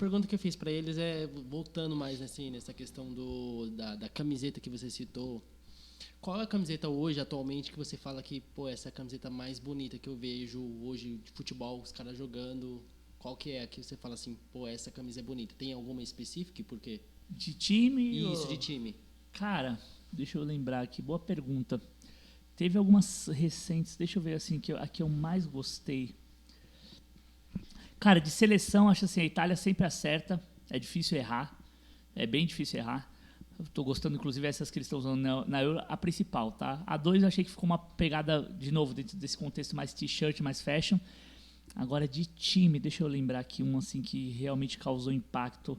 pergunta que eu fiz para eles é, voltando mais assim, nessa questão da camiseta que você citou, qual é a camiseta hoje, atualmente, que você fala que, pô, essa é a camiseta mais bonita que eu vejo hoje de futebol, os caras jogando? Qual que é a que você fala assim, pô, essa camisa é bonita? Tem alguma específica e por quê? De time? Isso, de time. Cara, deixa eu lembrar aqui, boa pergunta. Teve algumas recentes, deixa eu ver assim, a que eu mais gostei. Cara, de seleção, acho assim, a Itália sempre acerta, é difícil errar, é bem difícil errar. Estou gostando, inclusive, essas que eles estão usando na Euro, a principal, tá? A 2 eu achei que ficou uma pegada, de novo, dentro desse contexto mais t-shirt, mais fashion. Agora, de time, deixa eu lembrar aqui um assim que realmente causou impacto,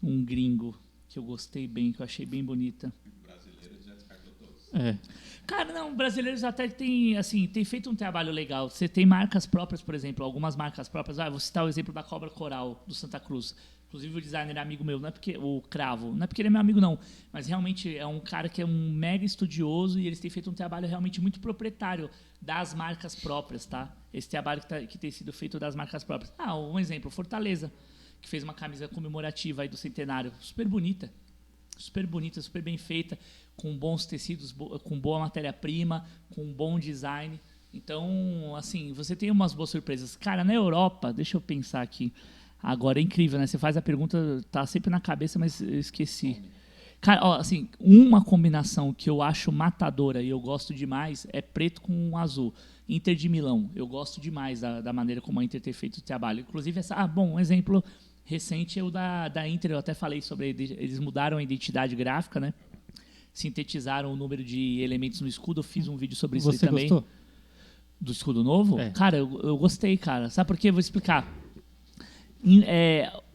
um gringo, que eu gostei bem, que eu achei bem bonita. Brasileiros já descartou todos. Cara, não, brasileiros até tem, assim, tem feito um trabalho legal. Você tem marcas próprias, por exemplo, algumas marcas próprias. Vou citar o exemplo da Cobra Coral, do Santa Cruz. Inclusive o designer é amigo meu, não é porque o Cravo, não é porque ele é meu amigo não, mas realmente é um cara que é um mega estudioso e eles têm feito um trabalho realmente muito proprietário das marcas próprias, tá? Esse trabalho que tem sido feito das marcas próprias. Um exemplo, Fortaleza, que fez uma camisa comemorativa aí do centenário, super bonita, super bem feita, com bons tecidos, com boa matéria-prima, com bom design. Então, assim, você tem umas boas surpresas. Cara, na Europa, deixa eu pensar aqui. Agora é incrível, né? Você faz a pergunta, tá sempre na cabeça, mas eu esqueci. Cara, ó, assim, uma combinação que eu acho matadora e eu gosto demais é preto com azul. Inter de Milão. Eu gosto demais da maneira como a Inter tem feito o trabalho. Inclusive, um exemplo recente é o da Inter. Eu até falei sobre eles mudaram a identidade gráfica, né? Sintetizaram o número de elementos no escudo. Eu fiz um vídeo sobre isso aí também. Você gostou? Do escudo novo? É. Cara, eu gostei, cara. Sabe por quê? Eu vou explicar.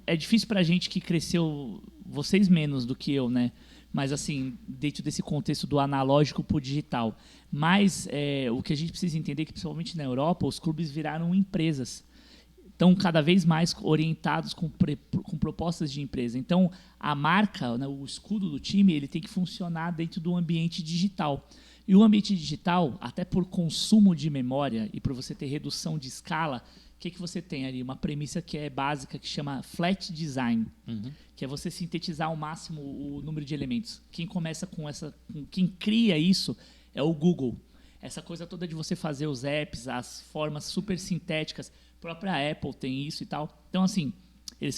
É difícil pra gente que cresceu, vocês menos do que eu, né? Mas assim, dentro desse contexto do analógico pro digital. Mas o que a gente precisa entender é que, principalmente na Europa, os clubes viraram empresas. Estão cada vez mais orientados com propostas de empresa. Então, a marca, né, o escudo do time, ele tem que funcionar dentro do ambiente digital. E o ambiente digital, até por consumo de memória e por você ter redução de escala, o que você tem ali? Uma premissa que é básica, que chama flat design, que é você sintetizar ao máximo o número de elementos. Quem começa quem cria isso é o Google. Essa coisa toda de você fazer os apps, as formas super sintéticas, a própria Apple tem isso e tal. Então, assim,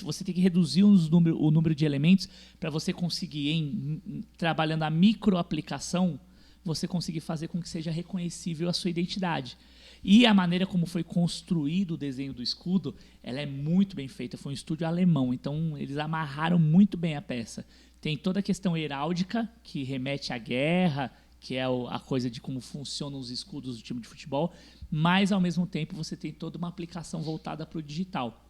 você tem que reduzir o número de elementos para você conseguir, trabalhando a microaplicação, você conseguir fazer com que seja reconhecível a sua identidade. E a maneira como foi construído o desenho do escudo, ela é muito bem feita. Foi um estúdio alemão, então eles amarraram muito bem a peça. Tem toda a questão heráldica, que remete à guerra, que é a coisa de como funcionam os escudos do time de futebol, mas, ao mesmo tempo, você tem toda uma aplicação voltada para o digital.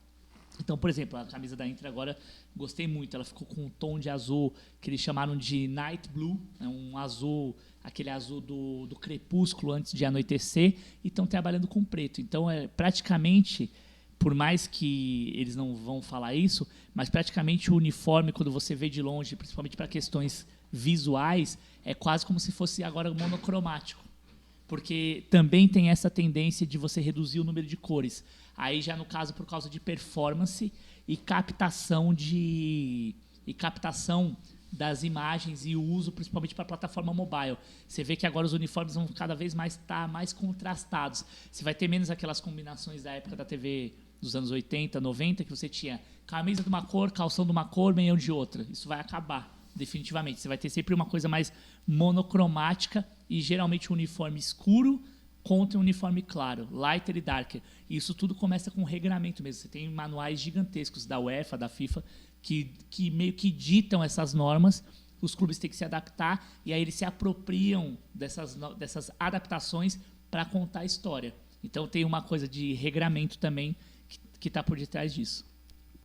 Então, por exemplo, a camisa da Inter agora, gostei muito. Ela ficou com um tom de azul que eles chamaram de night blue, um azul, aquele azul do crepúsculo antes de anoitecer, e estão trabalhando com preto. Então, praticamente, por mais que eles não vão falar isso, mas praticamente o uniforme, quando você vê de longe, principalmente para questões visuais, é quase como se fosse agora monocromático. Porque também tem essa tendência de você reduzir o número de cores. Aí já no caso por causa de performance e captação das imagens e o uso principalmente para a plataforma mobile. Você vê que agora os uniformes vão cada vez mais estar mais contrastados. Você vai ter menos aquelas combinações da época da TV dos anos 80, 90, que você tinha camisa de uma cor, calção de uma cor, meião de outra. Isso vai acabar definitivamente. Você vai ter sempre uma coisa mais monocromática e geralmente um uniforme escuro contra um uniforme claro, lighter e darker. E isso tudo começa com regramento mesmo. Você tem manuais gigantescos da UEFA, da FIFA, que meio que ditam essas normas. Os clubes têm que se adaptar e aí eles se apropriam dessas adaptações para contar a história. Então tem uma coisa de regramento também que está por detrás disso.